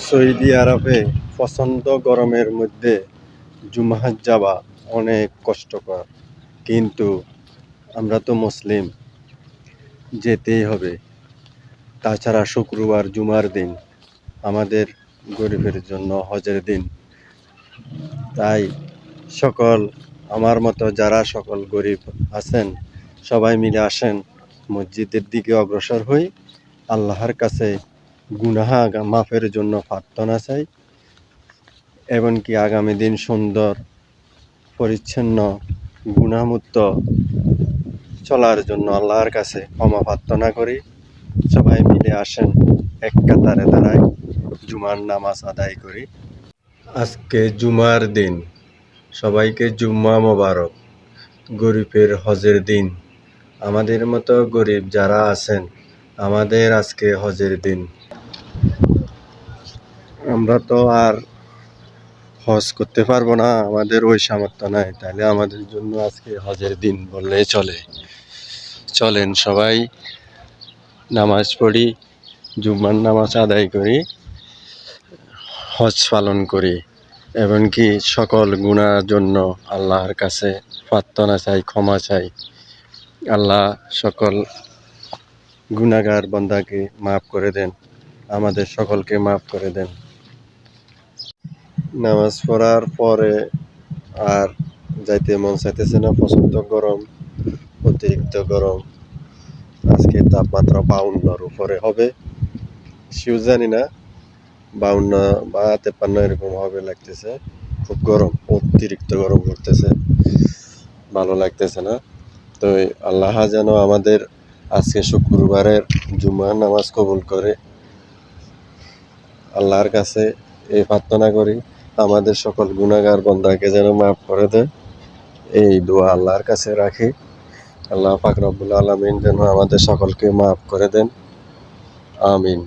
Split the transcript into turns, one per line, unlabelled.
Saudi আরবে প্রচণ্ড গরমের মধ্যে জুমার যাওয়া অনেক কষ্টকর, কিন্তু আমরা তো মুসলিম, যেতেই হবে। তাছাড়া শুক্রবার জুমার দিন আমাদের গরিবের জন্য হজের দিন। তাই আমার মতো যারা সকল গরিব আছেন সবাই মিলে আসেন, মসজিদের দিকে অগ্রসর হই, আল্লাহর কাছে গুনাহ মাফের জন্য প্রার্থনা চাই, এমনকি আগামী দিন সুন্দর পরিচ্ছন্ন গুনাহমুক্ত চলার জন্য আল্লাহর কাছে ক্ষমা প্রার্থনা করি। সবাই মিলে আসেন, এক কাতারে দাঁড়াই, জুমার নামাজ আদায় করি। আজকে জুমার দিন, সবাইকে জুম্মা মোবারক। গরিবের হজের দিন, আমাদের মতো গরিব যারা আছেন আমাদের আজকে হজের দিন। আমরা তো আর হজ করতে পারবো না, আমাদের ওই সামর্থ্য নাই, তাহলে আমাদের জন্য আজকে হজের দিন বললেই চলে। চলেন সবাই নামাজ পড়ি, জুম্মার নামাজ আদায় করি, হজ পালন করি, এমনকি সকল গুনার জন্য আল্লাহর কাছে প্রার্থনা চাই, ক্ষমা চাই। আল্লাহ সকল গুনাহগার বান্দাকে মাফ করে দেন, আমাদের সকলকে মাফ করে দেন। নামাজ পড়ার পরে আর যাইতে মন চাইতেছে না, প্রচণ্ড গরম, অতিরিক্ত গরম। আজকে তাপমাত্রা 52-র উপরে হবে, সেও জানি না, 52 বা 53 এরকম হবে লাগতেছে। খুব গরম, অতিরিক্ত গরম করতেছে, ভালো লাগতেছে না। তো আল্লাহ যেন আমাদের আজকে শুক্রবারের জুমার নামাজ কবুল করে, আল্লাহর কাছে এই প্রার্থনা করি, আমাদের সকল গুনাহগার বান্দাকে যেন মাফ করে দেয়, এই দোয়া আল্লাহর কাছে রাখি। আল্লাহ পাক রব্বুল আলামিন যেন আমাদের সকলকে মাফ করে দেন, আমিন।